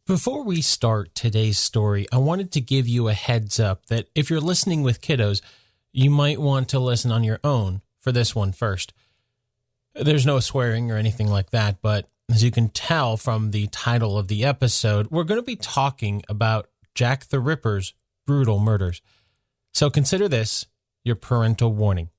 Before we start today's story, I wanted to give you a heads up that if you're listening with kiddos, you might want to listen on your own for this one first. There's no swearing or anything like that, but as you can tell from the title of the episode, we're going to be talking about Jack the Ripper's brutal murders. So consider this your parental warning.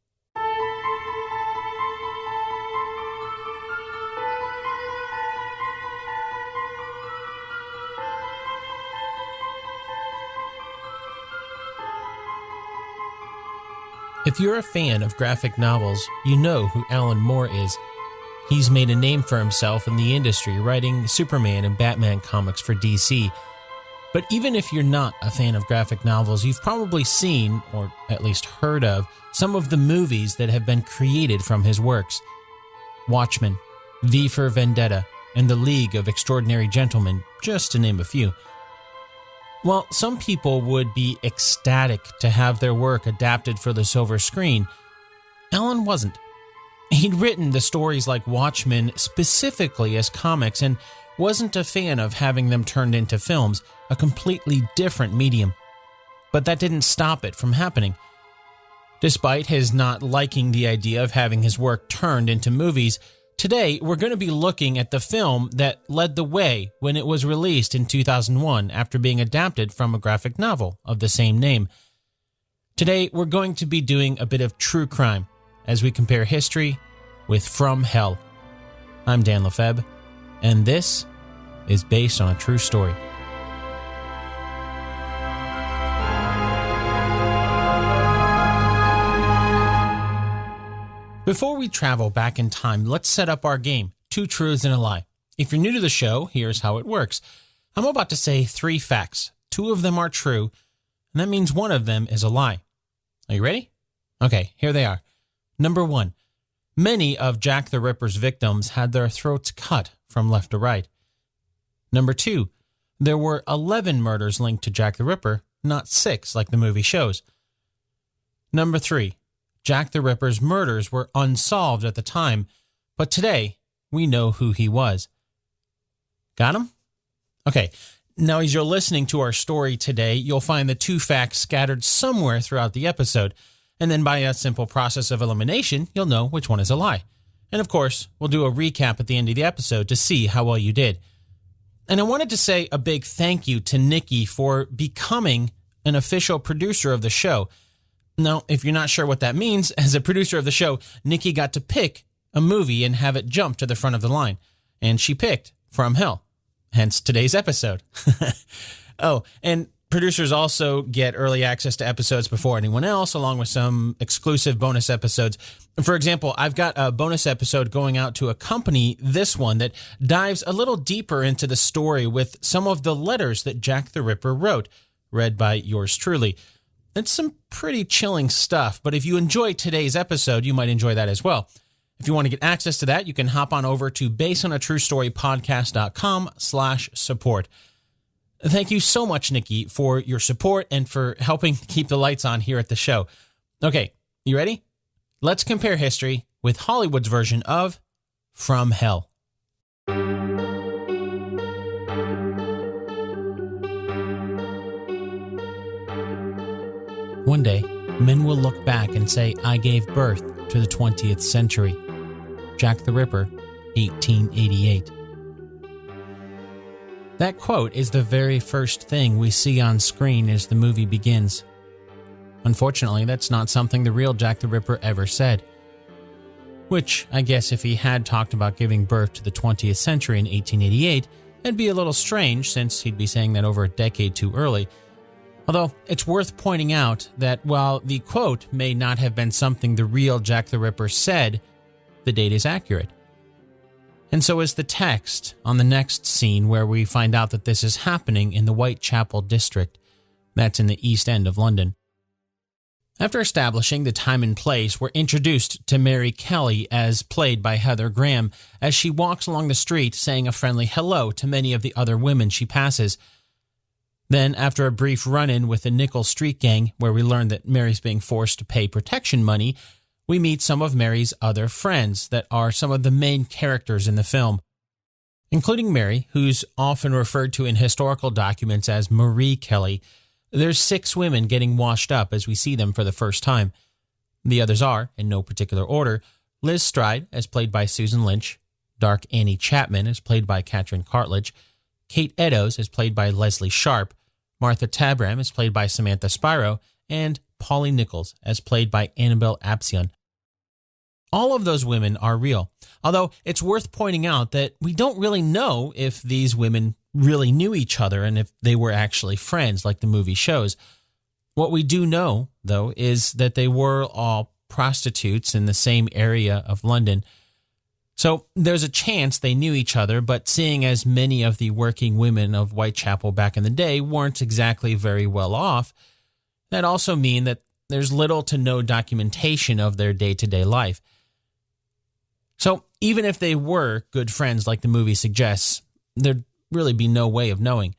If you're a fan of graphic novels, you know who Alan Moore is. He's made a name for himself in the industry, writing Superman and Batman comics for DC. But even if you're not a fan of graphic novels, you've probably seen, or at least heard of, some of the movies that have been created from his works. Watchmen, V for Vendetta, and The League of Extraordinary Gentlemen, just to name a few. While some people would be ecstatic to have their work adapted for the silver screen, Alan wasn't. He'd written the stories like Watchmen specifically as comics and wasn't a fan of having them turned into films, a completely different medium. But that didn't stop it from happening. Despite his not liking the idea of having his work turned into movies, today we're going to be looking at the film that led the way when it was released in 2001 after being adapted from a graphic novel of the same name. Today we're going to be doing a bit of true crime as we compare history with From Hell. I'm Dan Lefebvre, and this is based on a true story. Before we travel back in time, let's set up our game, Two Truths and a Lie. If you're new to the show, here's how it works. I'm about to say 3 facts. 2 of them are true, and that means 1 of them is a lie. Are you ready? Okay, here they are. Number 1. Many of Jack the Ripper's victims had their throats cut from left to right. Number 2. There were 11 murders linked to Jack the Ripper, not 6 like the movie shows. Number 3. Jack the Ripper's murders were unsolved at the time, but today we know who he was. Got him? Okay, now as you're listening to our story today, you'll find the 2 facts scattered somewhere throughout the episode, and then by a simple process of elimination, you'll know which one is a lie. And of course, we'll do a recap at the end of the episode to see how well you did. And I wanted to say a big thank you to Nikki for becoming an official producer of the show. Now, if you're not sure what that means, as a producer of the show, Nikki got to pick a movie and have it jump to the front of the line. And she picked From Hell, hence today's episode. Oh, and producers also get early access to episodes before anyone else, along with some exclusive bonus episodes. For example, I've got a bonus episode going out to accompany this one that dives a little deeper into the story with some of the letters that Jack the Ripper wrote, read by yours truly. It's some pretty chilling stuff, but if you enjoy today's episode, you might enjoy that as well. If you want to get access to that, you can hop on over to basedonatruestorypodcast.com/support. Thank you so much, Nikki, for your support and for helping keep the lights on here at the show. Okay, you ready? Let's compare history with Hollywood's version of From Hell. One day, men will look back and say, I gave birth to the 20th century. Jack the Ripper, 1888. That quote is the very first thing we see on screen as the movie begins. Unfortunately, that's not something the real Jack the Ripper ever said. Which, I guess if he had talked about giving birth to the 20th century in 1888, it'd be a little strange since he'd be saying that over a decade too early. Although, it's worth pointing out that while the quote may not have been something the real Jack the Ripper said, the date is accurate. And so is the text on the next scene where we find out that this is happening in the Whitechapel district. That's in the East End of London. After establishing the time and place, we're introduced to Mary Kelly as played by Heather Graham as she walks along the street saying a friendly hello to many of the other women she passes. Then, after a brief run-in with the Nickel Street Gang, where we learn that Mary's being forced to pay protection money, we meet some of Mary's other friends that are some of the main characters in the film. Including Mary, who's often referred to in historical documents as Marie Kelly. There's 6 women getting washed up as we see them for the first time. The others are, in no particular order, Liz Stride, as played by Susan Lynch, Dark Annie Chapman, as played by Katrin Cartledge, Kate Eddowes, as played by Leslie Sharp, Martha Tabram, as played by Samantha Spiro, and Polly Nichols, as played by Annabelle Apsion. All of those women are real, although it's worth pointing out that we don't really know if these women really knew each other and if they were actually friends like the movie shows. What we do know, though, is that they were all prostitutes in the same area of London. So there's a chance they knew each other, but seeing as many of the working women of Whitechapel back in the day weren't exactly very well off, that also means that there's little to no documentation of their day-to-day life. So even if they were good friends like the movie suggests, there'd really be no way of knowing.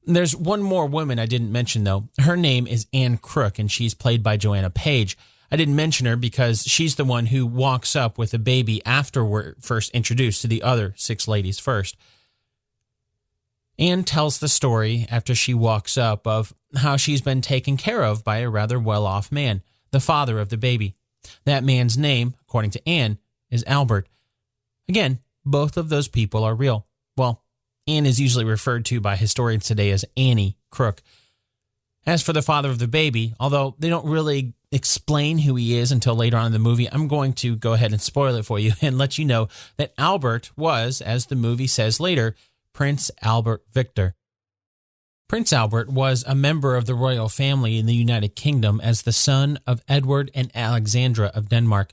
There's one more woman I didn't mention, though. Her name is Anne Crook, and she's played by Joanna Page. I didn't mention her because she's the one who walks up with a baby after we're first introduced to the other 6 ladies first. Anne tells the story after she walks up of how she's been taken care of by a rather well-off man, the father of the baby. That man's name, according to Anne, is Albert. Again, both of those people are real. Well, Anne is usually referred to by historians today as Annie Crook. As for the father of the baby, although they don't really explain who he is until later on in the movie, I'm going to go ahead and spoil it for you and let you know that Albert was, as the movie says later, Prince Albert Victor. Prince Albert was a member of the royal family in the United Kingdom as the son of Edward and Alexandra of Denmark.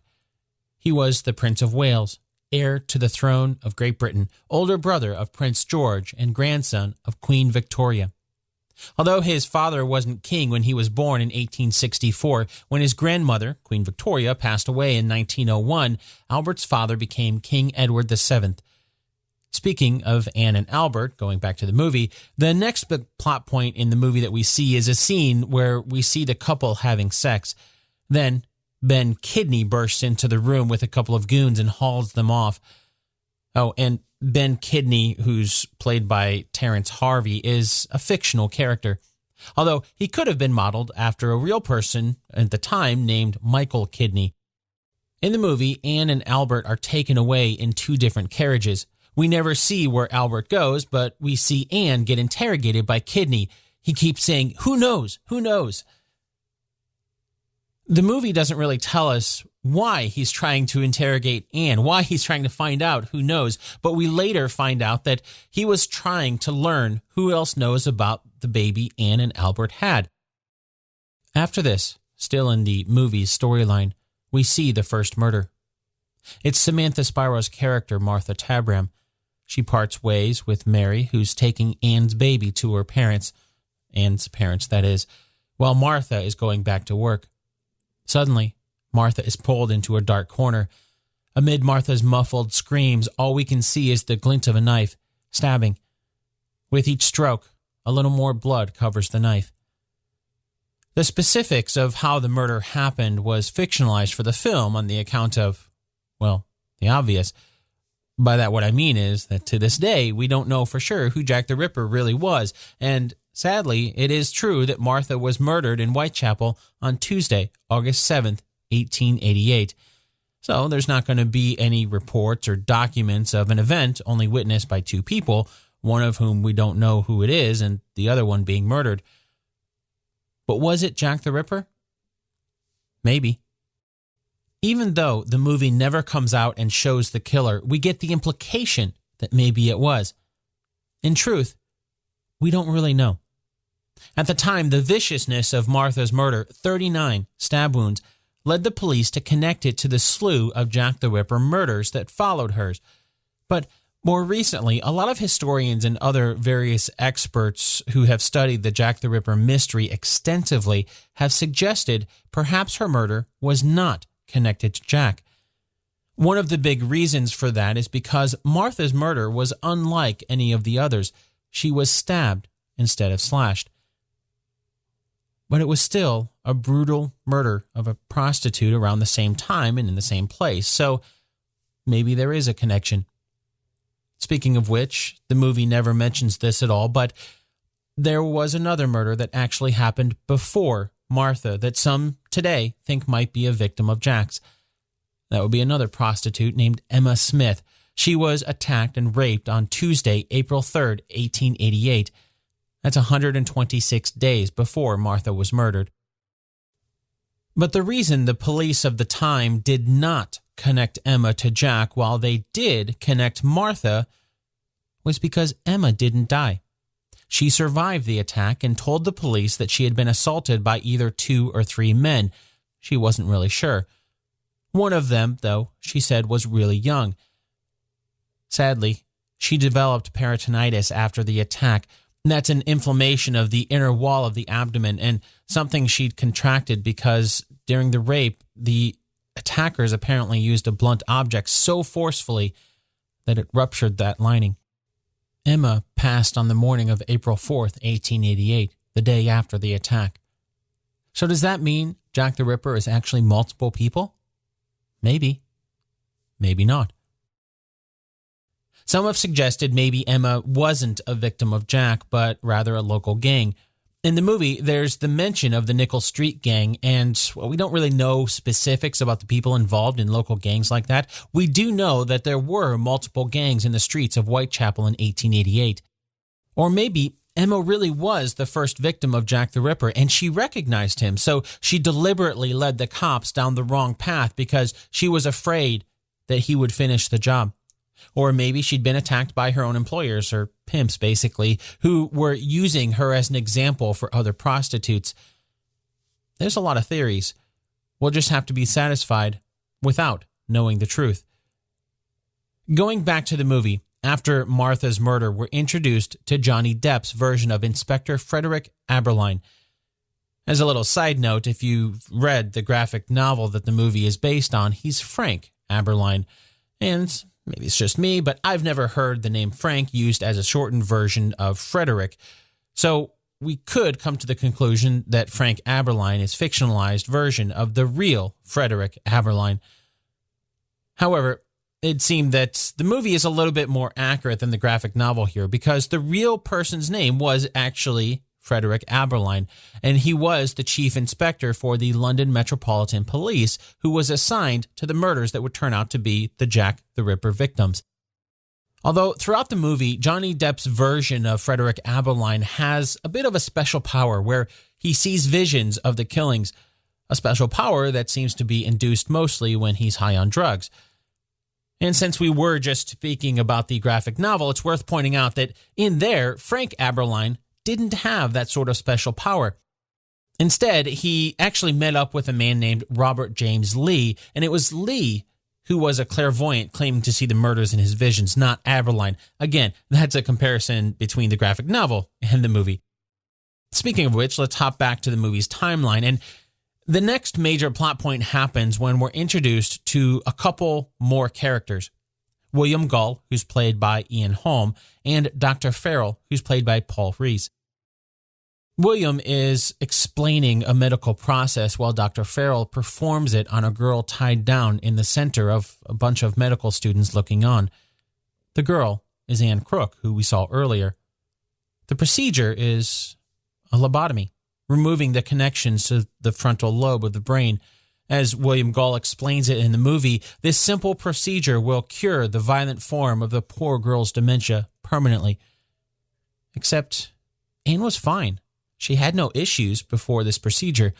He was the Prince of Wales, heir to the throne of Great Britain, older brother of Prince George, and grandson of Queen Victoria. Although his father wasn't king when he was born in 1864, when his grandmother, Queen Victoria, passed away in 1901, Albert's father became King Edward VII. Speaking of Anne and Albert, going back to the movie, the next big plot point in the movie that we see is a scene where we see the couple having sex. Then Ben Kidney bursts into the room with a couple of goons and hauls them off. Oh, and Ben Kidney, who's played by Terrence Harvey, is a fictional character, although he could have been modeled after a real person at the time named Michael Kidney. In the movie, Anne and Albert are taken away in 2 different carriages. We never see where Albert goes, but we see Anne get interrogated by Kidney. He keeps saying, "Who knows? Who knows?" The movie doesn't really tell us why he's trying to interrogate Anne, why he's trying to find out who knows, but we later find out that he was trying to learn who else knows about the baby Anne and Albert had. After this, still in the movie's storyline, we see the first murder. It's Samantha Spiro's character, Martha Tabram. She parts ways with Mary, who's taking Anne's baby to her parents, Anne's parents, that is, while Martha is going back to work. Suddenly, Martha is pulled into a dark corner. Amid Martha's muffled screams, all we can see is the glint of a knife, stabbing. With each stroke, a little more blood covers the knife. The specifics of how the murder happened was fictionalized for the film on the account of, well, the obvious. By that, what I mean is that to this day, we don't know for sure who Jack the Ripper really was, and sadly, it is true that Martha was murdered in Whitechapel on Tuesday, August 7th, 1888. So there's not going to be any reports or documents of an event only witnessed by 2 people, one of whom we don't know who it is and the other one being murdered. But was it Jack the Ripper? Maybe. Even though the movie never comes out and shows the killer, we get the implication that maybe it was. In truth, we don't really know. At the time, the viciousness of Martha's murder, 39 stab wounds, led the police to connect it to the slew of Jack the Ripper murders that followed hers. But more recently, a lot of historians and other various experts who have studied the Jack the Ripper mystery extensively have suggested perhaps her murder was not connected to Jack. One of the big reasons for that is because Martha's murder was unlike any of the others. She was stabbed instead of slashed. But it was still a brutal murder of a prostitute around the same time and in the same place, so maybe there is a connection. Speaking of which, the movie never mentions this at all, but there was another murder that actually happened before Martha that some today think might be a victim of Jack's. That would be another prostitute named Emma Smith. She was attacked and raped on Tuesday, April 3rd, 1888. That's 126 days before Martha was murdered. But the reason the police of the time did not connect Emma to Jack while they did connect Martha was because Emma didn't die. She survived the attack and told the police that she had been assaulted by either 2 or 3 men. She wasn't really sure. One of them, though, she said was really young. Sadly, she developed peritonitis after the attack. That's an inflammation of the inner wall of the abdomen and something she'd contracted because during the rape, the attackers apparently used a blunt object so forcefully that it ruptured that lining. Emma passed on the morning of April 4th, 1888, the day after the attack. So does that mean Jack the Ripper is actually multiple people? Maybe. Maybe not. Some have suggested maybe Emma wasn't a victim of Jack, but rather a local gang. In the movie, there's the mention of the Nickel Street Gang, and we don't really know specifics about the people involved in local gangs like that. We do know that there were multiple gangs in the streets of Whitechapel in 1888. Or maybe Emma really was the first victim of Jack the Ripper, and she recognized him, so she deliberately led the cops down the wrong path because she was afraid that he would finish the job. Or maybe she'd been attacked by her own employers, or pimps basically, who were using her as an example for other prostitutes. There's a lot of theories. We'll just have to be satisfied without knowing the truth. Going back to the movie, after Martha's murder, we're introduced to Johnny Depp's version of Inspector Frederick Aberline. As a little side note, if you've read the graphic novel that the movie is based on, he's Frank Aberline. And maybe it's just me, but I've never heard the name Frank used as a shortened version of Frederick. So we could come to the conclusion that Frank Aberline is a fictionalized version of the real Frederick Aberline. However, it seemed that the movie is a little bit more accurate than the graphic novel here because the real person's name was actually Frederick Aberline, and he was the chief inspector for the London Metropolitan Police who was assigned to the murders that would turn out to be the Jack the Ripper victims. Although throughout the movie, Johnny Depp's version of Frederick Aberline has a bit of a special power where he sees visions of the killings, a special power that seems to be induced mostly when he's high on drugs. And since we were just speaking about the graphic novel, it's worth pointing out that in there, Frank Aberline didn't have that sort of special power. Instead, he actually met up with a man named Robert James Lee, and it was Lee who was a clairvoyant claiming to see the murders in his visions, not Aberline. Again, that's a comparison between the graphic novel and the movie. Speaking of which, let's hop back to the movie's timeline, and the next major plot point happens when we're introduced to a couple more characters. William Gull, who's played by Ian Holm, and Dr. Farrell, who's played by Paul Rees. William is explaining a medical process while Dr. Farrell performs it on a girl tied down in the center of a bunch of medical students looking on. The girl is Anne Crook, who we saw earlier. The procedure is a lobotomy, removing the connections to the frontal lobe of the brain. As William Gull explains it in the movie, this simple procedure will cure the violent form of the poor girl's dementia permanently. Except Anne was fine. She had no issues before this procedure.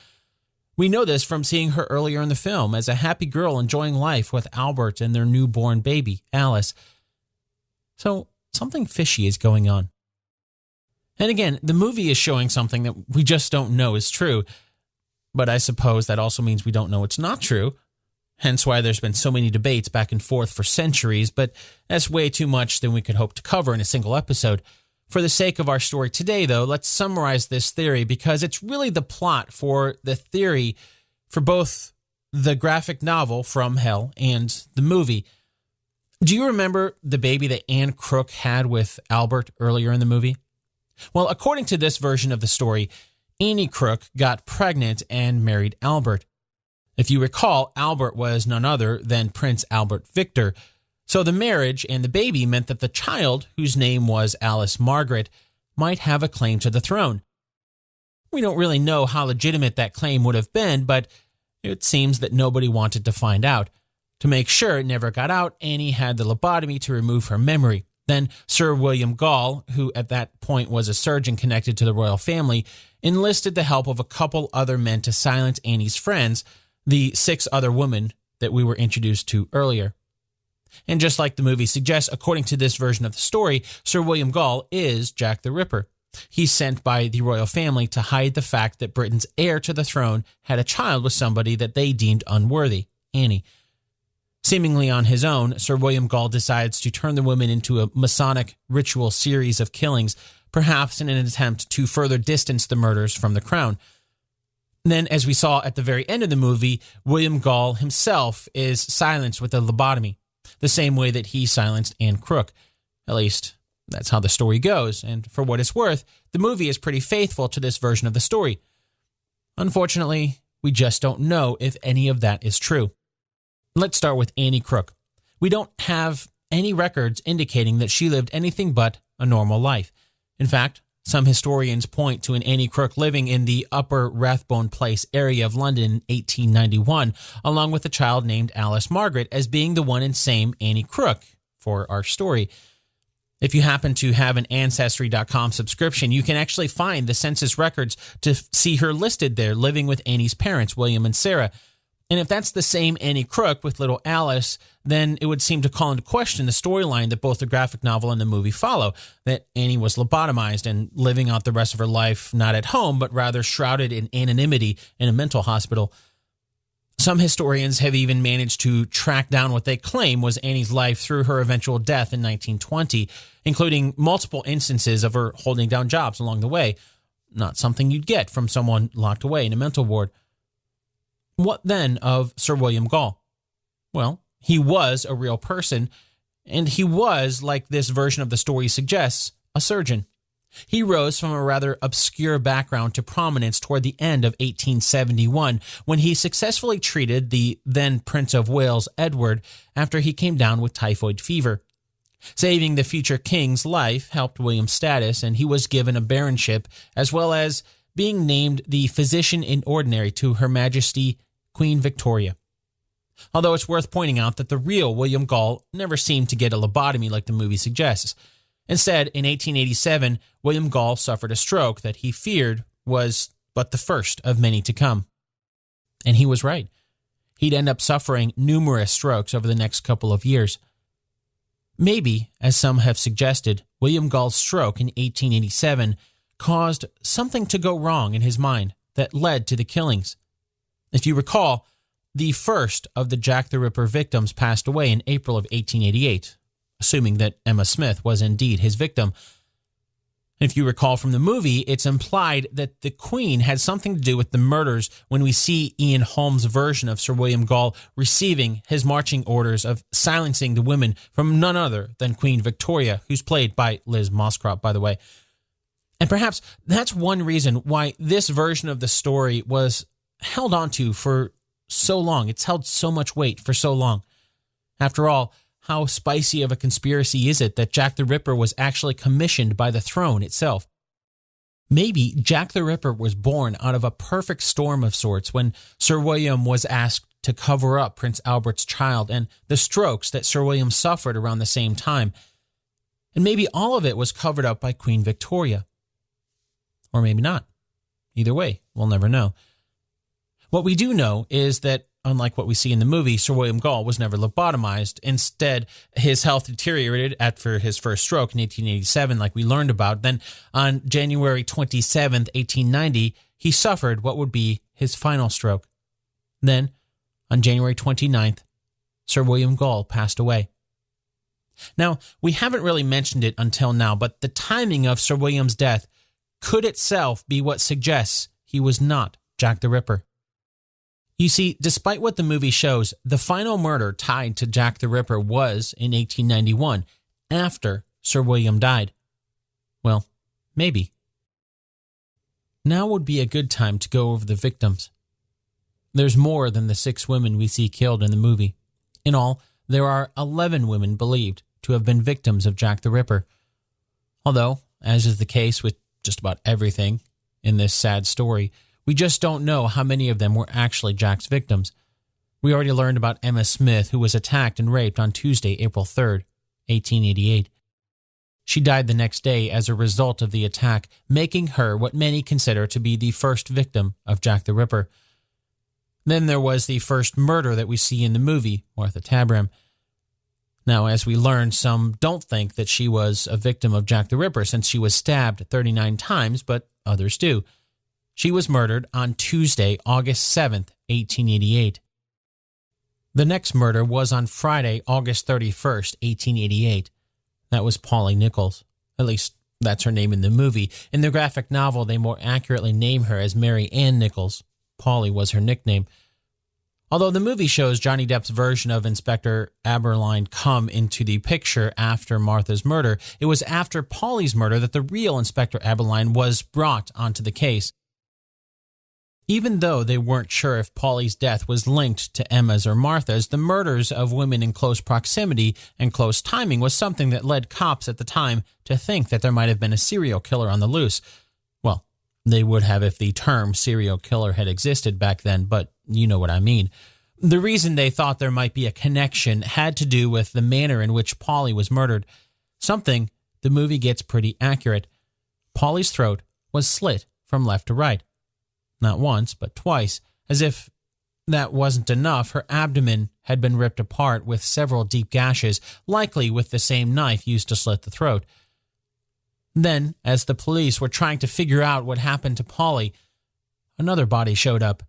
We know this from seeing her earlier in the film as a happy girl enjoying life with Albert and their newborn baby, Alice. So something fishy is going on. And again, the movie is showing something that we just don't know is true. But I suppose that also means we don't know it's not true. Hence why there's been so many debates back and forth for centuries, but that's way too much than we could hope to cover in a single episode. For the sake of our story today, though, let's summarize this theory because it's really the plot for the theory for both the graphic novel From Hell and the movie. Do you remember the baby that Anne Crook had with Albert earlier in the movie? Well, according to this version of the story, Annie Crook got pregnant and married Albert. If you recall, Albert was none other than Prince Albert Victor. So the marriage and the baby meant that the child, whose name was Alice Margaret, might have a claim to the throne. We don't really know how legitimate that claim would have been, but it seems that nobody wanted to find out. To make sure it never got out, Anne had the lobotomy to remove her memory. Then Sir William Gall, who at that point was a surgeon connected to the royal family, enlisted the help of a couple other men to silence Anne's friends, the 6 other women that we were introduced to earlier. And just like the movie suggests, according to this version of the story, Sir William Gall is Jack the Ripper. He's sent by the royal family to hide the fact that Britain's heir to the throne had a child with somebody that they deemed unworthy, Anne. Seemingly on his own, Sir William Gall decides to turn the women into a Masonic ritual series of killings, perhaps in an attempt to further distance the murders from the crown. Then, as we saw at the very end of the movie, William Gall himself is silenced with a lobotomy, the same way that he silenced Anne Crook. At least, that's how the story goes, and for what it's worth, the movie is pretty faithful to this version of the story. Unfortunately, we just don't know if any of that is true. Let's start with Annie Crook. We don't have any records indicating that she lived anything but a normal life. In fact, some historians point to an Annie Crook living in the Upper Rathbone Place area of London in 1891, along with a child named Alice Margaret, as being the one and same Annie Crook for our story. If you happen to have an Ancestry.com subscription, you can actually find the census records to see her listed there, living with Annie's parents, William and Sarah. And if that's the same Annie Crook with little Alice, then it would seem to call into question the storyline that both the graphic novel and the movie follow, that Annie was lobotomized and living out the rest of her life not at home, but rather shrouded in anonymity in a mental hospital. Some historians have even managed to track down what they claim was Annie's life through her eventual death in 1920, including multiple instances of her holding down jobs along the way. Not something you'd get from someone locked away in a mental ward. What then of Sir William Gall? Well, he was a real person, and he was, like this version of the story suggests, a surgeon. He rose from a rather obscure background to prominence toward the end of 1871 when he successfully treated the then Prince of Wales, Edward, after he came down with typhoid fever. Saving the future king's life helped William's status, and he was given a baronship, as well as being named the physician in ordinary to Her Majesty Queen Victoria. Although it's worth pointing out that the real William Gall never seemed to get a lobotomy like the movie suggests. Instead, in 1887, William Gall suffered a stroke that he feared was but the first of many to come. And he was right. He'd end up suffering numerous strokes over the next couple of years. Maybe, as some have suggested, William Gall's stroke in 1887 caused something to go wrong in his mind that led to the killings. If you recall, the first of the Jack the Ripper victims passed away in April of 1888, assuming that Emma Smith was indeed his victim. If you recall from the movie, it's implied that the Queen had something to do with the murders when we see Ian Holmes' version of Sir William Gall receiving his marching orders of silencing the women from none other than Queen Victoria, who's played by Liz Mosscrop, by the way. And perhaps that's one reason why this version of the story was held onto for so long. It's held so much weight for so long. After all, how spicy of a conspiracy is it that Jack the Ripper was actually commissioned by the throne itself? Maybe Jack the Ripper was born out of a perfect storm of sorts when Sir William was asked to cover up Prince Albert's child and the strokes that Sir William suffered around the same time. And maybe all of it was covered up by Queen Victoria. Or maybe not. Either way, we'll never know. What we do know is that, unlike what we see in the movie, Sir William Gall was never lobotomized. Instead, his health deteriorated after his first stroke in 1887, like we learned about. Then, on January 27th, 1890, he suffered what would be his final stroke. Then, on January 29th, Sir William Gall passed away. Now, we haven't really mentioned it until now, but the timing of Sir William's death could itself be what suggests he was not Jack the Ripper. You see, despite what the movie shows, the final murder tied to Jack the Ripper was in 1891, after Sir William died. Well, maybe. Now would be a good time to go over the victims. There's more than the 6 women we see killed in the movie. In all, there are 11 women believed to have been victims of Jack the Ripper. Although, as is the case with just about everything in this sad story, we just don't know how many of them were actually Jack's victims. We already learned about Emma Smith, who was attacked and raped on Tuesday, April 3rd, 1888. She died the next day as a result of the attack, making her what many consider to be the first victim of Jack the Ripper. Then there was the first murder that we see in the movie, Martha Tabram. Now, as we learned, some don't think that she was a victim of Jack the Ripper since she was stabbed 39 times, but others do. She was murdered on Tuesday, August 7th, 1888. The next murder was on Friday, August 31st, 1888. That was Polly Nichols. At least, that's her name in the movie. In the graphic novel, they more accurately name her as Mary Ann Nichols. Polly was her nickname. Although the movie shows Johnny Depp's version of Inspector Aberline come into the picture after Martha's murder, it was after Polly's murder that the real Inspector Aberline was brought onto the case. Even though they weren't sure if Polly's death was linked to Emma's or Martha's, the murders of women in close proximity and close timing was something that led cops at the time to think that there might have been a serial killer on the loose. Well, they would have if the term serial killer had existed back then, but you know what I mean. The reason they thought there might be a connection had to do with the manner in which Polly was murdered. Something the movie gets pretty accurate. Polly's throat was slit from left to right. Not once, but twice. As if that wasn't enough, her abdomen had been ripped apart with several deep gashes, likely with the same knife used to slit the throat. Then, as the police were trying to figure out what happened to Polly, another body showed up.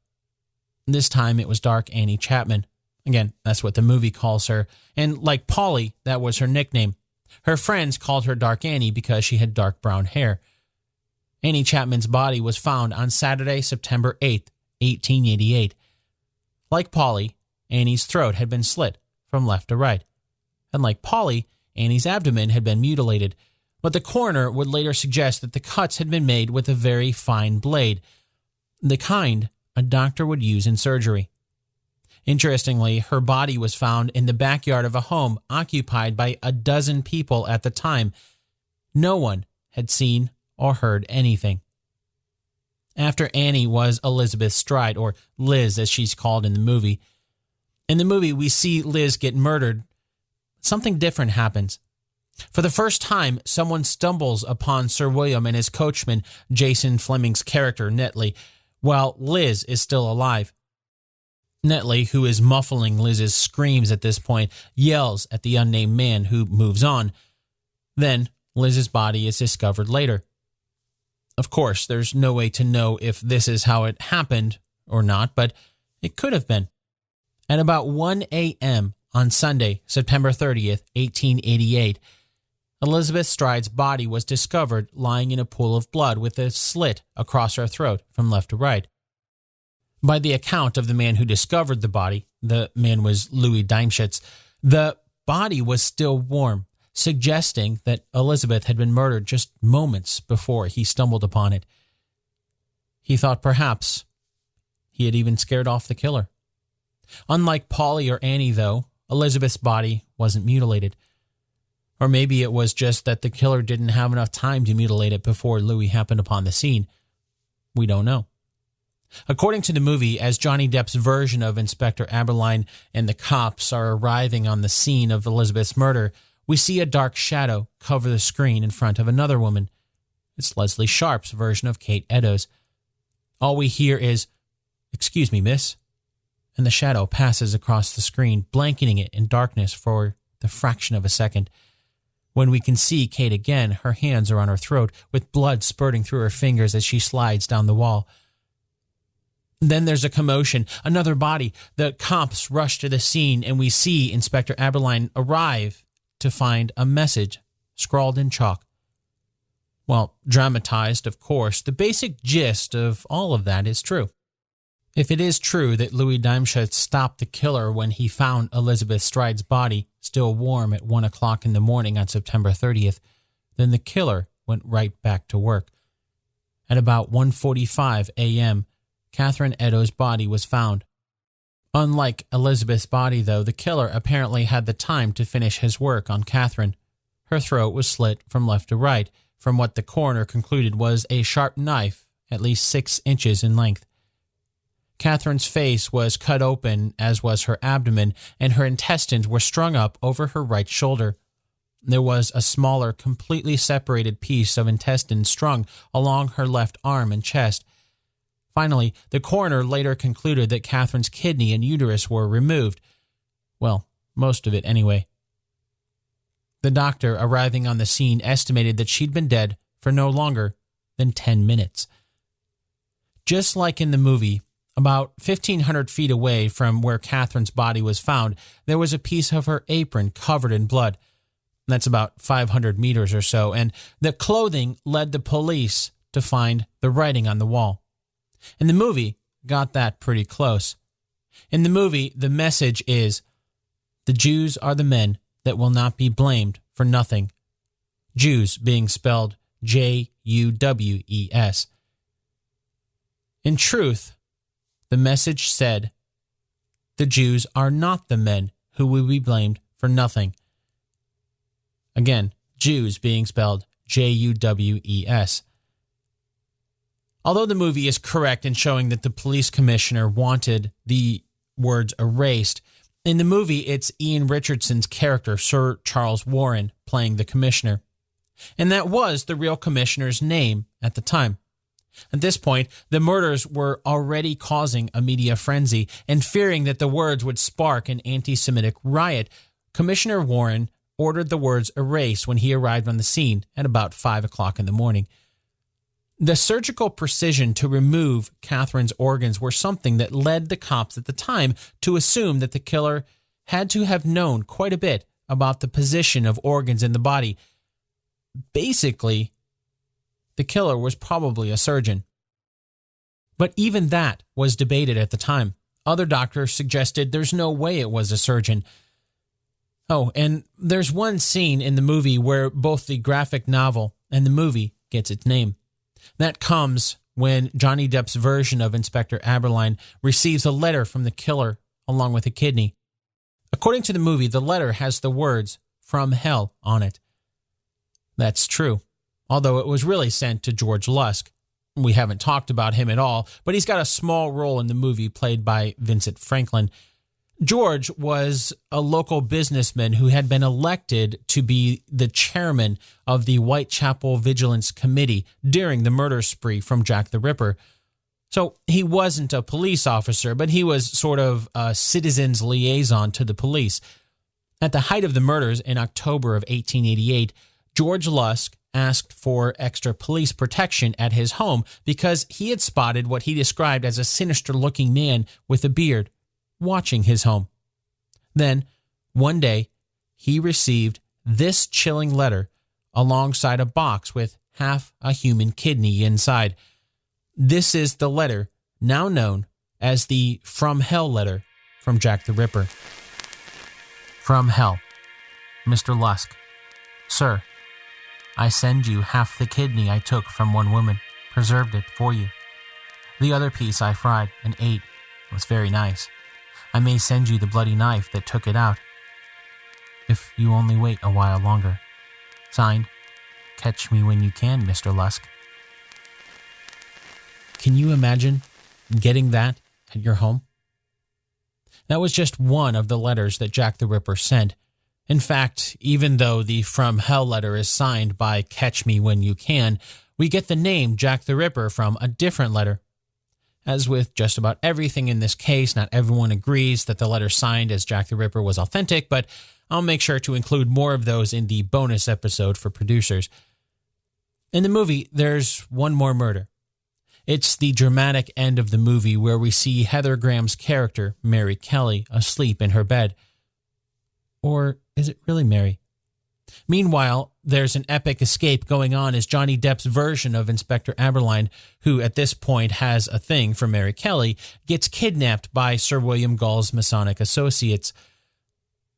This time it was Dark Annie Chapman. Again, that's what the movie calls her. And like Polly, that was her nickname. Her friends called her Dark Annie because she had dark brown hair. Annie Chapman's body was found on Saturday, September 8th, 1888. Like Polly, Annie's throat had been slit from left to right. And like Polly, Annie's abdomen had been mutilated. But the coroner would later suggest that the cuts had been made with a very fine blade, the kind a doctor would use in surgery. Interestingly, her body was found in the backyard of a home occupied by a dozen people at the time. No one had seen or heard anything. After Annie was Elizabeth Stride, or Liz as she's called in the movie. In the movie, we see Liz get murdered. Something different happens. For the first time, someone stumbles upon Sir William and his coachman, Jason Fleming's character, Netley, while Liz is still alive. Netley, who is muffling Liz's screams at this point, yells at the unnamed man who moves on. Then, Liz's body is discovered later. Of course, there's no way to know if this is how it happened or not, but it could have been. At about 1 a.m. on Sunday, September 30th, 1888, Elizabeth Stride's body was discovered lying in a pool of blood with a slit across her throat from left to right. By the account of the man who discovered the body, the man was Louis Daimschitz, the body was still warm, suggesting that Elizabeth had been murdered just moments before he stumbled upon it. He thought perhaps he had even scared off the killer. Unlike Polly or Annie, though, Elizabeth's body wasn't mutilated. Or maybe it was just that the killer didn't have enough time to mutilate it before Louis happened upon the scene. We don't know. According to the movie, as Johnny Depp's version of Inspector Aberline and the cops are arriving on the scene of Elizabeth's murder, we see a dark shadow cover the screen in front of another woman. It's Leslie Sharp's version of Kate Eddowes. All we hear is, "Excuse me, miss," and the shadow passes across the screen, blanketing it in darkness for the fraction of a second. When we can see Kate again, her hands are on her throat, with blood spurting through her fingers as she slides down the wall. Then there's a commotion, another body. The cops rush to the scene, and we see Inspector Aberline arrive to find a message scrawled in chalk. Well, dramatized, of course, the basic gist of all of that is true. If it is true that Louis Daimschitz stopped the killer when he found Elizabeth Stride's body still warm at 1 o'clock in the morning on September 30th, then the killer went right back to work. At about 1:45 a.m., Catherine Eddowes' body was found. Unlike Elizabeth's body, though, the killer apparently had the time to finish his work on Catherine. Her throat was slit from left to right, from what the coroner concluded was a sharp knife, at least 6 inches in length. Catherine's face was cut open, as was her abdomen, and her intestines were strung up over her right shoulder. There was a smaller, completely separated piece of intestine strung along her left arm and chest. Finally, the coroner later concluded that Catherine's kidney and uterus were removed. Well, most of it anyway. The doctor arriving on the scene estimated that she'd been dead for no longer than 10 minutes. Just like in the movie, about 1,500 feet away from where Catherine's body was found, there was a piece of her apron covered in blood. That's about 500 meters or so, and the clothing led the police to find the writing on the wall. And the movie got that pretty close. In the movie, the message is, "The Jews are the men that will not be blamed for nothing." Jews being spelled Juwes. In truth, the message said, the Jews are not the men who will be blamed for nothing. Again, Jews being spelled Juwes. Although the movie is correct in showing that the police commissioner wanted the words erased, in the movie it's Ian Richardson's character, Sir Charles Warren, playing the commissioner. And that was the real commissioner's name at the time. At this point, the murders were already causing a media frenzy, and fearing that the words would spark an anti-Semitic riot, Commissioner Warren ordered the words erased when he arrived on the scene at about 5 o'clock in the morning. The surgical precision to remove Catherine's organs were something that led the cops at the time to assume that the killer had to have known quite a bit about the position of organs in the body. Basically, the killer was probably a surgeon. But even that was debated at the time. Other doctors suggested there's no way it was a surgeon. Oh, and there's one scene in the movie where both the graphic novel and the movie gets its name. That comes when Johnny Depp's version of Inspector Abberline receives a letter from the killer along with a kidney. According to the movie, the letter has the words "from hell" on it. That's true, although it was really sent to George Lusk. We haven't talked about him at all, but he's got a small role in the movie played by Vincent Franklin. George was a local businessman who had been elected to be the chairman of the Whitechapel Vigilance Committee during the murder spree from Jack the Ripper. So he wasn't a police officer, but he was sort of a citizen's liaison to the police. At the height of the murders in October of 1888, George Lusk asked for extra police protection at his home because he had spotted what he described as a sinister-looking man with a beard watching his home. Then, one day, he received this chilling letter alongside a box with half a human kidney inside. This is the letter now known as the From Hell letter from Jack the Ripper. From Hell. Mr. Lusk. Sir, I send you half the kidney I took from one woman, preserved it for you. The other piece I fried and ate. It was very nice. I may send you the bloody knife that took it out, if you only wait a while longer. Signed, Catch Me When You Can, Mr. Lusk. Can you imagine getting that at your home? That was just one of the letters that Jack the Ripper sent. In fact, even though the From Hell letter is signed by Catch Me When You Can, we get the name Jack the Ripper from a different letter. As with just about everything in this case, not everyone agrees that the letter signed as Jack the Ripper was authentic, but I'll make sure to include more of those in the bonus episode for producers. In the movie, there's one more murder. It's the dramatic end of the movie where we see Heather Graham's character, Mary Kelly, asleep in her bed. Or is it really Mary? Meanwhile, there's an epic escape going on as Johnny Depp's version of Inspector Abberline, who at this point has a thing for Mary Kelly, gets kidnapped by Sir William Gull's Masonic associates.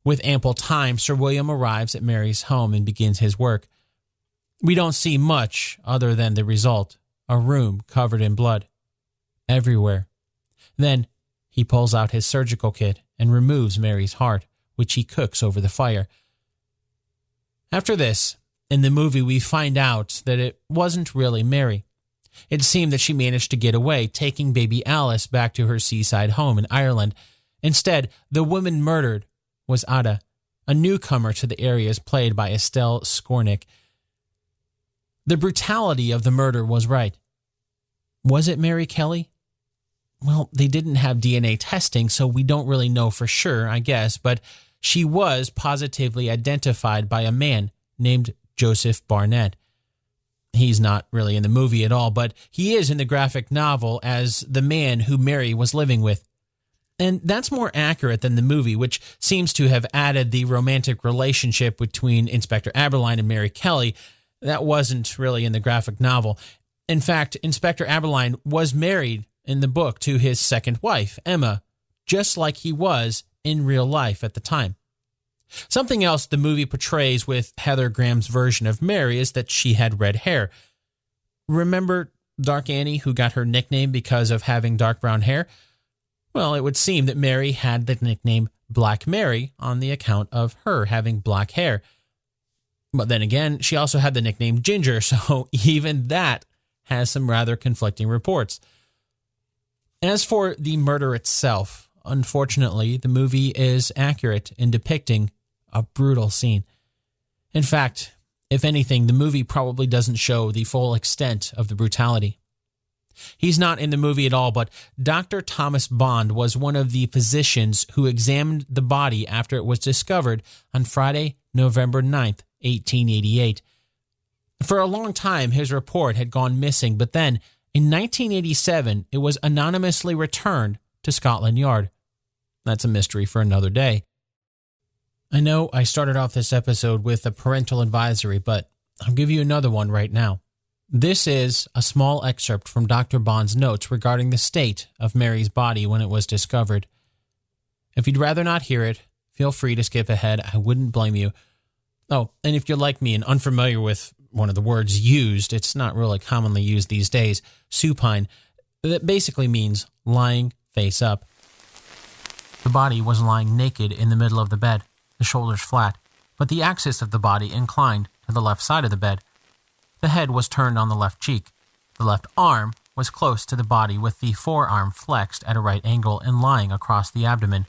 With ample time, Sir William arrives at Mary's home and begins his work. We don't see much other than the result, a room covered in blood. Everywhere. Then He pulls out his surgical kit and removes Mary's heart, which he cooks over the fire. After this, in the movie, we find out that it wasn't really Mary. It seemed that she managed to get away, taking baby Alice back to her seaside home in Ireland. Instead, the woman murdered was Ada, a newcomer to the areas played by Estelle Skornick. The brutality of the murder was right. Was it Mary Kelly? Well, they didn't have DNA testing, so we don't really know for sure, I guess, but she was positively identified by a man named Joseph Barnett. He's not really in the movie at all, but he is in the graphic novel as the man who Mary was living with. And that's more accurate than the movie, which seems to have added the romantic relationship between Inspector Abberline and Mary Kelly. That wasn't really in the graphic novel. In fact, Inspector Abberline was married in the book to his second wife, Emma, just like he was in real life at the time. Something else the movie portrays with Heather Graham's version of Mary is that she had red hair. Remember Dark Annie, who got her nickname because of having dark brown hair? Well, it would seem that Mary had the nickname Black Mary on the account of her having black hair. But then again, she also had the nickname Ginger, so even that has some rather conflicting reports. As for the murder itself, unfortunately, the movie is accurate in depicting a brutal scene. In fact, if anything, the movie probably doesn't show the full extent of the brutality. He's not in the movie at all, but Dr. Thomas Bond was one of the physicians who examined the body after it was discovered on Friday, November 9th, 1888. For a long time, his report had gone missing, but then, in 1987, it was anonymously returned to Scotland Yard. That's a mystery for another day. I know I started off this episode with a parental advisory, but I'll give you another one right now. This is a small excerpt from Dr. Bond's notes regarding the state of Mary's body when it was discovered. If you'd rather not hear it, feel free to skip ahead. I wouldn't blame you. Oh, and if you're like me and unfamiliar with one of the words used, it's not really commonly used these days, supine, that basically means lying face up. The body was lying naked in the middle of the bed, the shoulders flat, but the axis of the body inclined to the left side of the bed. The head was turned on the left cheek. The left arm was close to the body with the forearm flexed at a right angle and lying across the abdomen.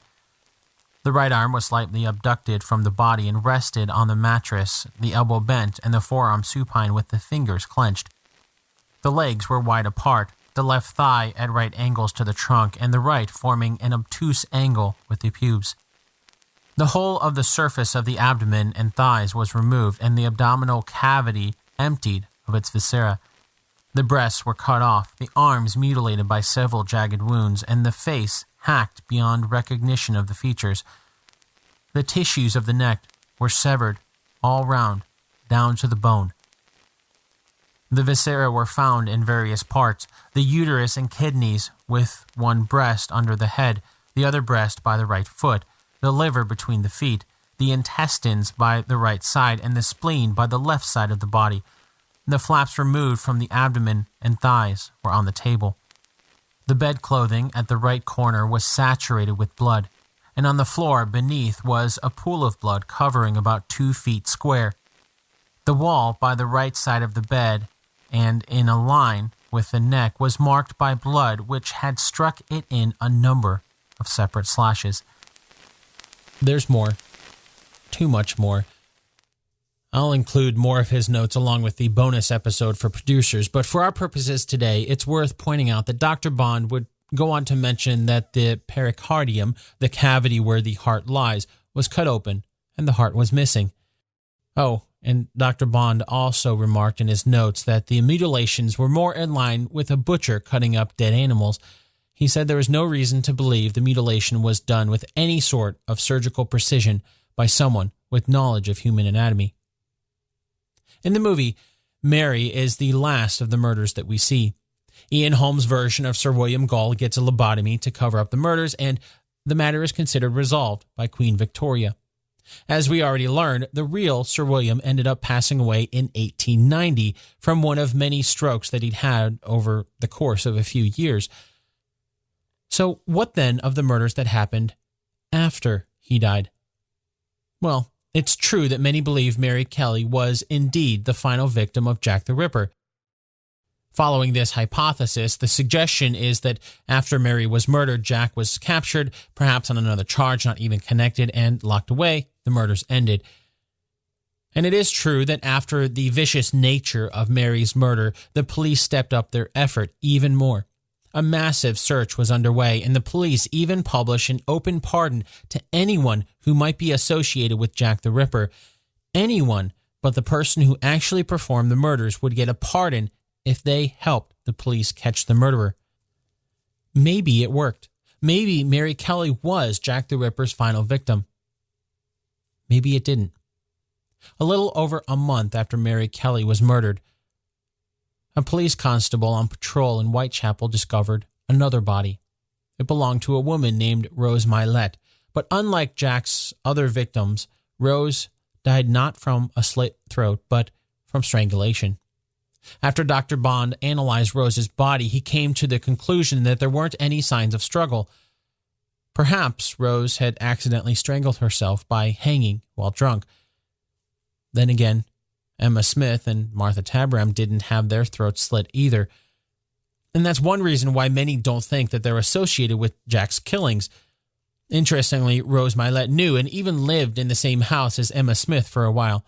The right arm was slightly abducted from the body and rested on the mattress, the elbow bent and the forearm supine with the fingers clenched. The legs were wide apart, the left thigh at right angles to the trunk and the right forming an obtuse angle with the pubes. The whole of the surface of the abdomen and thighs was removed and the abdominal cavity emptied of its viscera. The breasts were cut off, the arms mutilated by several jagged wounds, and the face hacked beyond recognition of the features. The tissues of the neck were severed all round, down to the bone. The viscera were found in various parts, the uterus and kidneys with one breast under the head, the other breast by the right foot, the liver between the feet, the intestines by the right side, and the spleen by the left side of the body. The flaps removed from the abdomen and thighs were on the table. The bed clothing at the right corner was saturated with blood, and on the floor beneath was a pool of blood covering about 2 feet square. The wall by the right side of the bed and in a line with the neck was marked by blood which had struck it in a number of separate slashes. There's more. Too much more. I'll include more of his notes along with the bonus episode for producers, but for our purposes today, it's worth pointing out that Dr. Bond would go on to mention that the pericardium, the cavity where the heart lies, was cut open and the heart was missing. Oh, and Dr. Bond also remarked in his notes that the mutilations were more in line with a butcher cutting up dead animals. He said there was no reason to believe the mutilation was done with any sort of surgical precision by someone with knowledge of human anatomy. In the movie, Mary is the last of the murders that we see. Ian Holmes' version of Sir William Gall gets a lobotomy to cover up the murders, and the matter is considered resolved by Queen Victoria. As we already learned, the real Sir William ended up passing away in 1890 from one of many strokes that he'd had over the course of a few years. So what then of the murders that happened after he died? Well, it's true that many believe Mary Kelly was indeed the final victim of Jack the Ripper. Following this hypothesis, the suggestion is that after Mary was murdered, Jack was captured, perhaps on another charge not even connected, and locked away. The murders ended. And it is true that after the vicious nature of Mary's murder, the police stepped up their effort even more. A massive search was underway, and the police even published an open pardon to anyone who might be associated with Jack the Ripper. Anyone but the person who actually performed the murders would get a pardon if they helped the police catch the murderer. Maybe it worked. Maybe Mary Kelly was Jack the Ripper's final victim. Maybe it didn't. A little over a month after Mary Kelly was murdered, a police constable on patrol in Whitechapel discovered another body. It belonged to a woman named Rose Mylett, but unlike Jack's other victims, Rose died not from a slit throat, but from strangulation. After Dr. Bond analyzed Rose's body, he came to the conclusion that there weren't any signs of struggle. Perhaps Rose had accidentally strangled herself by hanging while drunk. Then again, Emma Smith and Martha Tabram didn't have their throats slit either. And that's one reason why many don't think that they're associated with Jack's killings. Interestingly, Rose Mylett knew and even lived in the same house as Emma Smith for a while.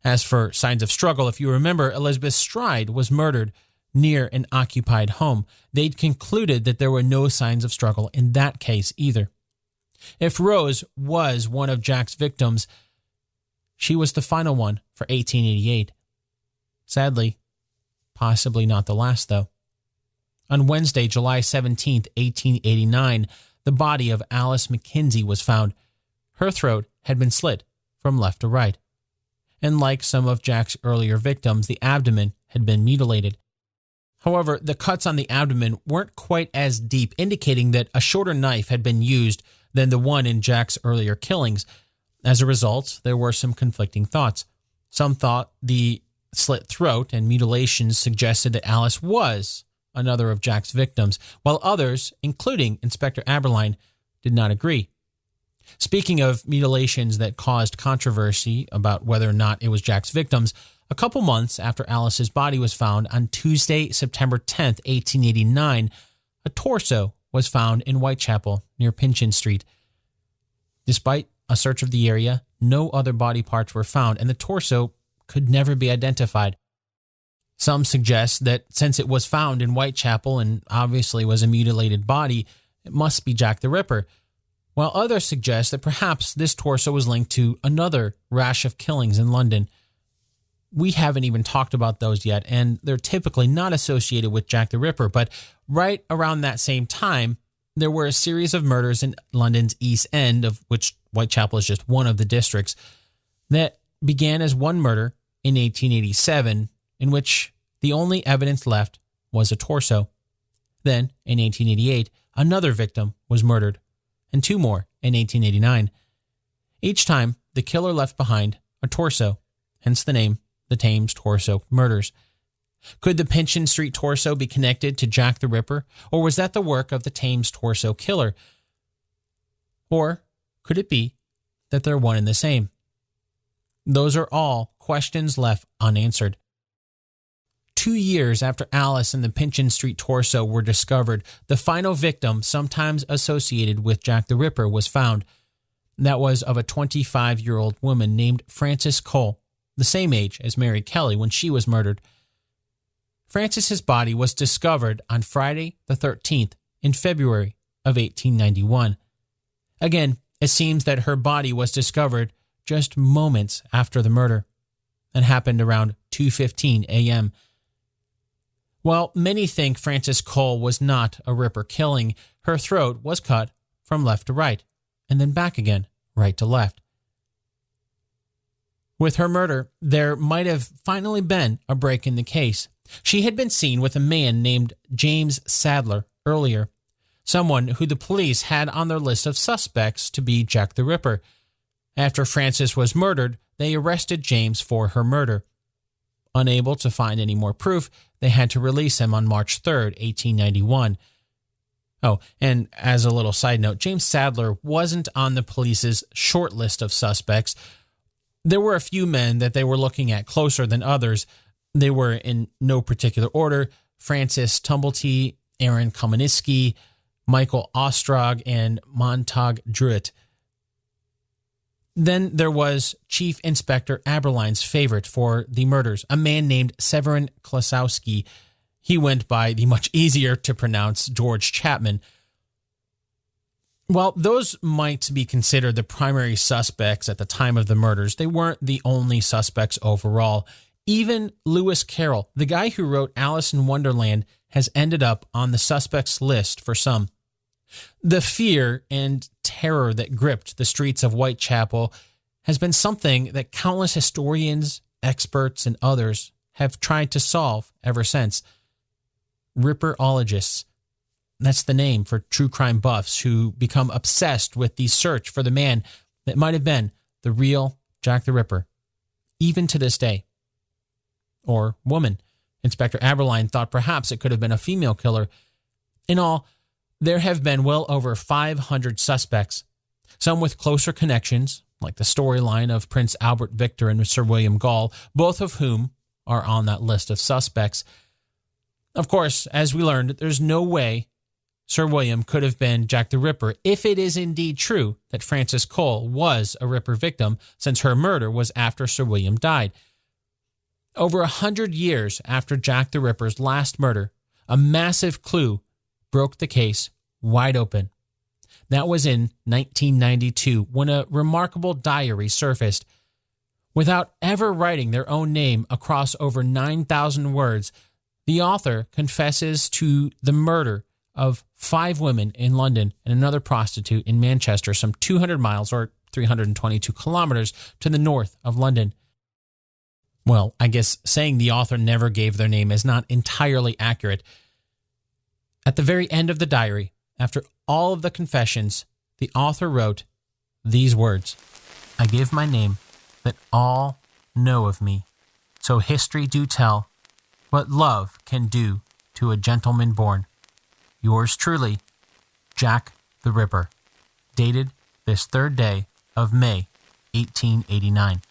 As for signs of struggle, if you remember, Elizabeth Stride was murdered near an occupied home. They'd concluded that there were no signs of struggle in that case either. If Rose was one of Jack's victims, she was the final one for 1888. Sadly, possibly not the last, though. On Wednesday, July 17, 1889, the body of Alice McKenzie was found. Her throat had been slit from left to right. And like some of Jack's earlier victims, the abdomen had been mutilated. However, the cuts on the abdomen weren't quite as deep, indicating that a shorter knife had been used than the one in Jack's earlier killings. As a result, there were some conflicting thoughts. Some thought the slit throat and mutilations suggested that Alice was another of Jack's victims, while others, including Inspector Aberline, did not agree. Speaking of mutilations that caused controversy about whether or not it was Jack's victims, a couple months after Alice's body was found on Tuesday, September 10th, 1889, a torso was found in Whitechapel near Pinchin Street. Despite a search of the area, no other body parts were found, and the torso could never be identified. Some suggest that since it was found in Whitechapel and obviously was a mutilated body, it must be Jack the Ripper, while others suggest that perhaps this torso was linked to another rash of killings in London. We haven't even talked about those yet, and they're typically not associated with Jack the Ripper, but right around that same time, there were a series of murders in London's East End, of which Whitechapel is just one of the districts, that began as one murder in 1887, in which the only evidence left was a torso. Then, in 1888, another victim was murdered, and two more in 1889. Each time, the killer left behind a torso, hence the name, the Thames Torso Murders. Could the Pinchin Street torso be connected to Jack the Ripper, or was that the work of the Thames Torso killer? Or could it be that they're one and the same? Those are all questions left unanswered. 2 years after Alice and the Pinchin Street torso were discovered, the final victim, sometimes associated with Jack the Ripper, was found. That was of a 25-year-old woman named Frances Cole, the same age as Mary Kelly when she was murdered. Frances's body was discovered on Friday the 13th in February of 1891. Again, it seems that her body was discovered just moments after the murder and happened around 2:15 a.m. While many think Frances Cole was not a Ripper killing, her throat was cut from left to right and then back again, right to left. With her murder, there might have finally been a break in the case. She had been seen with a man named James Sadler earlier, someone who the police had on their list of suspects to be Jack the Ripper. After Frances was murdered, they arrested James for her murder. Unable to find any more proof, they had to release him on March 3rd, 1891. Oh, and as a little side note, James Sadler wasn't on the police's short list of suspects. There were a few men that they were looking at closer than others. They were in no particular order: Francis Tumblety, Aaron Komaniski, Michael Ostrog, and Montag Druitt. Then there was Chief Inspector Aberline's favorite for the murders, a man named Severin Klasowski. He went by the much easier to pronounce George Chapman. While those might be considered the primary suspects at the time of the murders, they weren't the only suspects overall. Even Lewis Carroll, the guy who wrote Alice in Wonderland, has ended up on the suspects list for some. The fear and terror that gripped the streets of Whitechapel has been something that countless historians, experts, and others have tried to solve ever since. Ripperologists. That's the name for true crime buffs who become obsessed with the search for the man that might have been the real Jack the Ripper, even to this day. Or woman. Inspector Aberline thought perhaps it could have been a female killer. In all, there have been well over 500 suspects, some with closer connections, like the storyline of Prince Albert Victor and Sir William Gall, both of whom are on that list of suspects. Of course, as we learned, there's no way Sir William could have been Jack the Ripper if it is indeed true that Frances Cole was a Ripper victim, since her murder was after Sir William died. Over 100 years after Jack the Ripper's last murder, a massive clue broke the case wide open. That was in 1992, when a remarkable diary surfaced. Without ever writing their own name across over 9,000 words, the author confesses to the murder of 5 women in London and another prostitute in Manchester, some 200 miles or 322 kilometers to the north of London. Well, I guess saying the author never gave their name is not entirely accurate. At the very end of the diary, after all of the confessions, the author wrote these words: "I give my name that all know of me, so history do tell what love can do to a gentleman born. Yours truly, Jack the Ripper. Dated this 3rd day of May, 1889.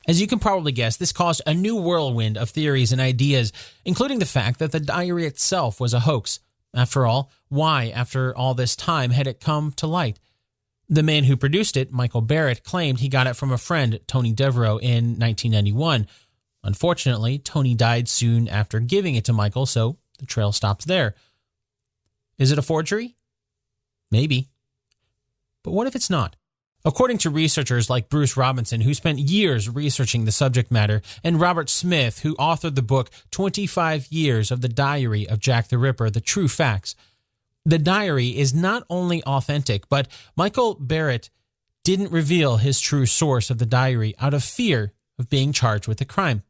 As you can probably guess, this caused a new whirlwind of theories and ideas, including the fact that the diary itself was a hoax. After all, why, after all this time, had it come to light? The man who produced it, Michael Barrett, claimed he got it from a friend, Tony Devereaux, in 1991. Unfortunately, Tony died soon after giving it to Michael, so the trail stops there. Is it a forgery? Maybe. But what if it's not? According to researchers like Bruce Robinson, who spent years researching the subject matter, and Robert Smith, who authored the book 25 Years of the Diary of Jack the Ripper, The True Facts, the diary is not only authentic, but Michael Barrett didn't reveal his true source of the diary out of fear of being charged with a crime.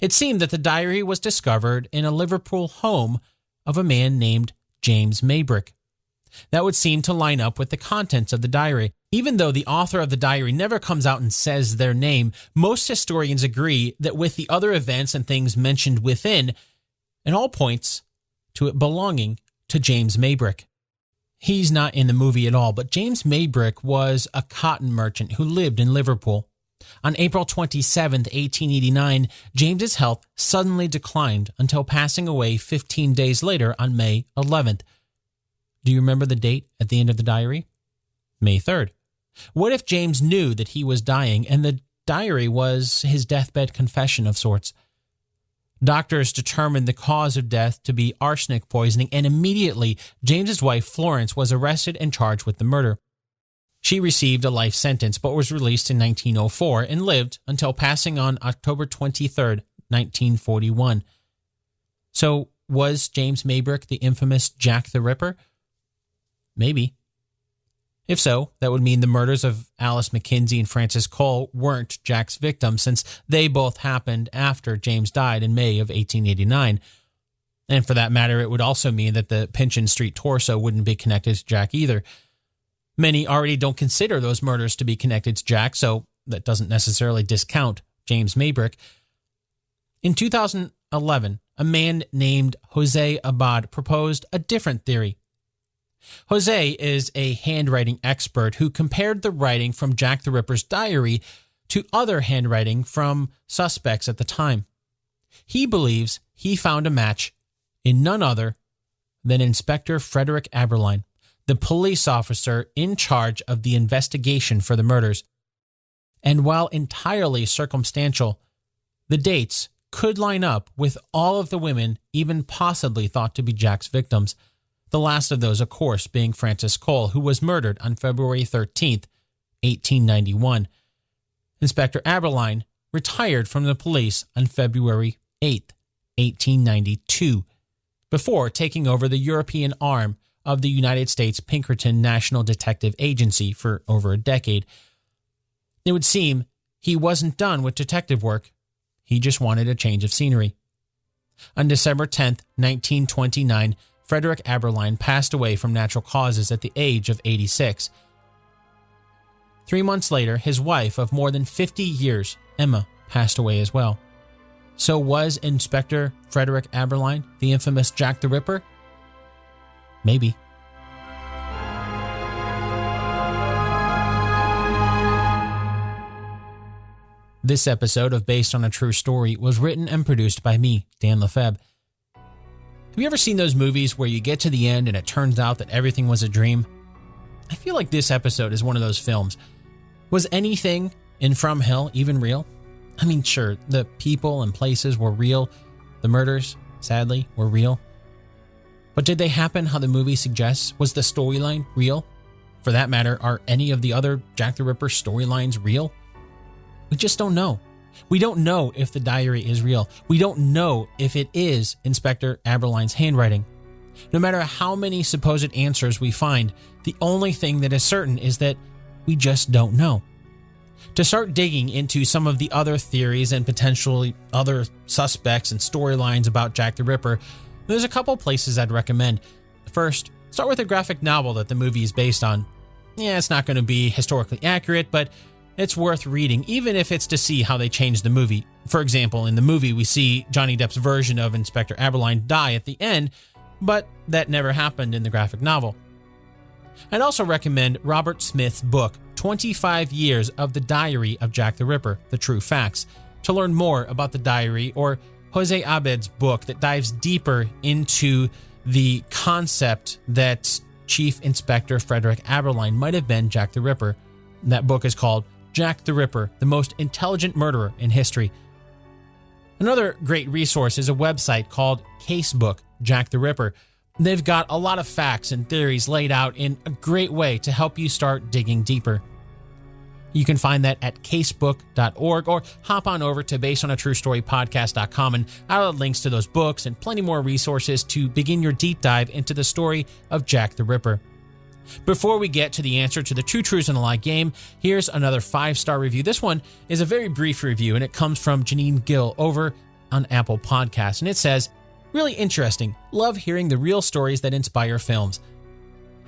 It seemed that the diary was discovered in a Liverpool home of a man named James Maybrick. That would seem to line up with the contents of the diary. Even though the author of the diary never comes out and says their name, most historians agree that with the other events and things mentioned within, it all points to it belonging to James Maybrick. He's not in the movie at all, but James Maybrick was a cotton merchant who lived in Liverpool. On April 27, 1889, James's health suddenly declined until passing away 15 days later on May 11th. Do you remember the date at the end of the diary? May 3rd. What if James knew that he was dying and the diary was his deathbed confession of sorts? Doctors determined the cause of death to be arsenic poisoning, and immediately James's wife Florence was arrested and charged with the murder. She received a life sentence but was released in 1904 and lived until passing on October 23rd, 1941. So was James Maybrick the infamous Jack the Ripper? Maybe. If so, that would mean the murders of Alice McKinsey and Frances Cole weren't Jack's victims, since they both happened after James died in May of 1889. And for that matter, it would also mean that the Pinchin Street torso wouldn't be connected to Jack either. Many already don't consider those murders to be connected to Jack, so that doesn't necessarily discount James Maybrick. In 2011, a man named Jose Abad proposed a different theory. Jose is a handwriting expert who compared the writing from Jack the Ripper's diary to other handwriting from suspects at the time. He believes he found a match in none other than Inspector Frederick Aberline, the police officer in charge of the investigation for the murders. And while entirely circumstantial, the dates could line up with all of the women even possibly thought to be Jack's victims. The last of those, of course, being Frances Cole, who was murdered on February 13th, 1891. Inspector Aberline retired from the police on February 8th, 1892, before taking over the European arm of the United States Pinkerton National Detective Agency for over a decade. It would seem he wasn't done with detective work. He just wanted a change of scenery. On December 10th, 1929, Frederick Aberline passed away from natural causes at the age of 86. 3 months later, his wife of more than 50 years, Emma, passed away as well. So was Inspector Frederick Aberline the infamous Jack the Ripper? Maybe. This episode of Based on a True Story was written and produced by me, Dan Lefebvre. Have you ever seen those movies where you get to the end and it turns out that everything was a dream? I feel like this episode is one of those films. Was anything in From Hell even real? I mean, sure, the people and places were real. The murders, sadly, were real. But did they happen how the movie suggests? Was the storyline real? For that matter, are any of the other Jack the Ripper storylines real? We just don't know. We don't know if the diary is real. We don't know if it is Inspector Aberline's handwriting. No matter how many supposed answers we find, the only thing that is certain is that we just don't know. To start digging into some of the other theories and potentially other suspects and storylines about Jack the Ripper, there's a couple places I'd recommend. First, start with a graphic novel that the movie is based on. Yeah, it's not going to be historically accurate, but it's worth reading, even if it's to see how they changed the movie. For example, in the movie, we see Johnny Depp's version of Inspector Aberline die at the end, but that never happened in the graphic novel. I'd also recommend Robert Smith's book, 25 Years of the Diary of Jack the Ripper, The True Facts, to learn more about the diary, or Jose Abad's book that dives deeper into the concept that Chief Inspector Frederick Aberline might have been Jack the Ripper. That book is called Jack the Ripper, the Most Intelligent Murderer in History. Another great resource is a website called Casebook Jack the Ripper. They've got a lot of facts and theories laid out in a great way to help you start digging deeper. You can find that at casebook.org, or hop on over to basedonatruestorypodcast.com and I'll add links to those books and plenty more resources to begin your deep dive into the story of Jack the Ripper. Before we get to the answer to the Two Truths and a Lie game, here's another 5-star review. This one is a very brief review, and it comes from Janine Gill over on Apple Podcasts, and it says, "Really interesting. Love hearing the real stories that inspire films."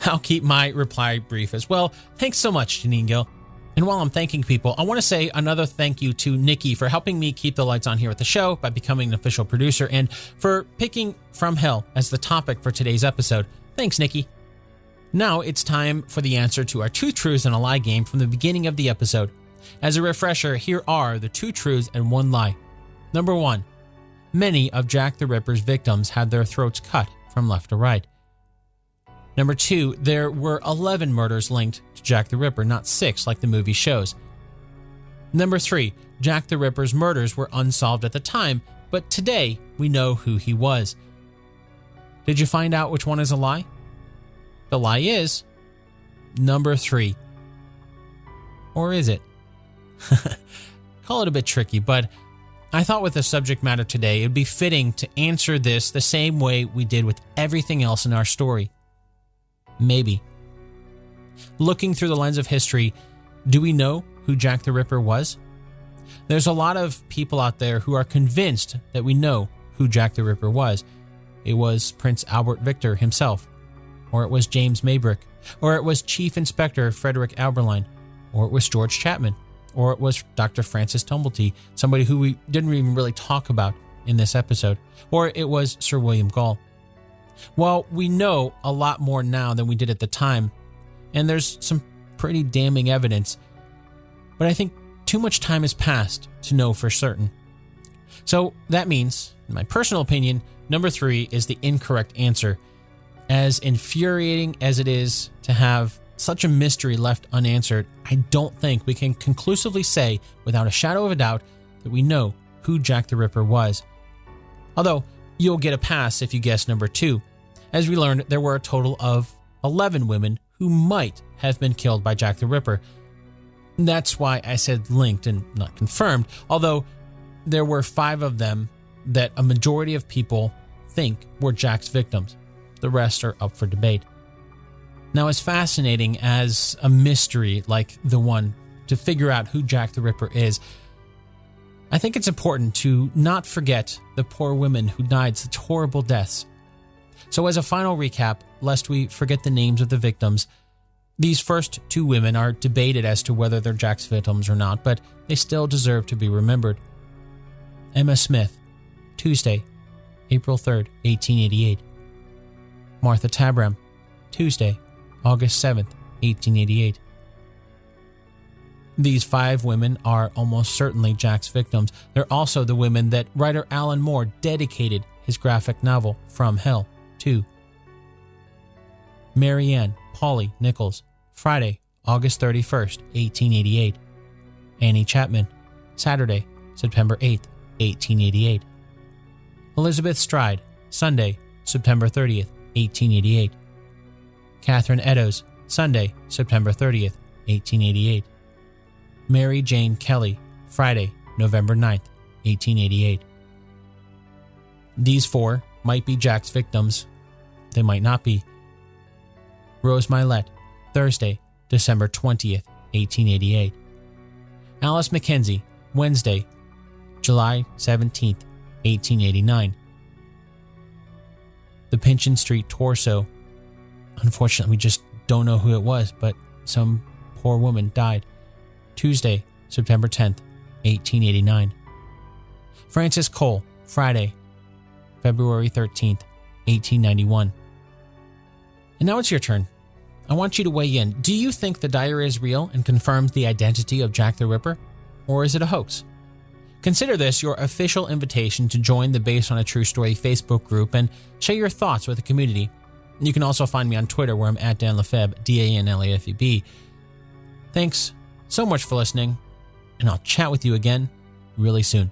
I'll keep my reply brief as well. Thanks so much, Janine Gill. And while I'm thanking people, I want to say another thank you to Nikki for helping me keep the lights on here at the show by becoming an official producer, and for picking From Hell as the topic for today's episode. Thanks, Nikki. Now it's time for the answer to our Two Truths and a Lie game from the beginning of the episode. As a refresher, here are the 2 truths and 1 lie. Number 1. Many of Jack the Ripper's victims had their throats cut from left to right. Number 2. There were 11 murders linked to Jack the Ripper, not 6 like the movie shows. Number 3. Jack the Ripper's murders were unsolved at the time, but today we know who he was. Did you find out which one is a lie? The lie is number 3. Or is it? Call it a bit tricky, but I thought with the subject matter today, it'd be fitting to answer this the same way we did with everything else in our story. Maybe. Looking through the lens of history, do we know who Jack the Ripper was? There's a lot of people out there who are convinced that we know who Jack the Ripper was. It was Prince Albert Victor himself. Or it was James Maybrick, or it was Chief Inspector Frederick Aberline, or it was George Chapman, or it was Dr. Francis Tumblety, somebody who we didn't even really talk about in this episode, or it was Sir William Gall. Well, we know a lot more now than we did at the time, and there's some pretty damning evidence, but I think too much time has passed to know for certain. So that means, in my personal opinion, number 3 is the incorrect answer. As infuriating as it is to have such a mystery left unanswered, I don't think we can conclusively say without a shadow of a doubt that we know who Jack the Ripper was. Although, you'll get a pass if you guess number 2. As we learned, there were a total of 11 women who might have been killed by Jack the Ripper. That's why I said linked and not confirmed, although there were 5 of them that a majority of people think were Jack's victims. The rest are up for debate. Now, as fascinating as a mystery like the one to figure out who Jack the Ripper is, I think it's important to not forget the poor women who died such horrible deaths. So as a final recap, lest we forget the names of the victims, these first 2 women are debated as to whether they're Jack's victims or not, but they still deserve to be remembered. Emma Smith, Tuesday, April 3rd, 1888. Martha Tabram, Tuesday, August 7th, 1888. These 5 women are almost certainly Jack's victims. They're also the women that writer Alan Moore dedicated his graphic novel From Hell to. Mary Ann Polly Nichols, Friday, August 31st, 1888. Annie Chapman, Saturday, September 8th, 1888. Elizabeth Stride, Sunday, September 30th, 1888. Catherine Eddowes, Sunday, September 30th, 1888. Mary Jane Kelly, Friday, November 9th, 1888. These 4 might be Jack's victims. They might not be. Rose Mylett, Thursday, December 20th, 1888. Alice Mackenzie, Wednesday, July 17th, 1889. The Pinchin Street torso. Unfortunately, we just don't know who it was, but some poor woman died. Tuesday, September 10th, 1889. Frances Cole, Friday, February 13th, 1891. And now it's your turn. I want you to weigh in. Do you think the diary is real and confirms the identity of Jack the Ripper? Or is it a hoax? Consider this your official invitation to join the Based on a True Story Facebook group and share your thoughts with the community. You can also find me on Twitter where I'm at Dan Lefebvre, DanLafeb. Thanks so much for listening, and I'll chat with you again really soon.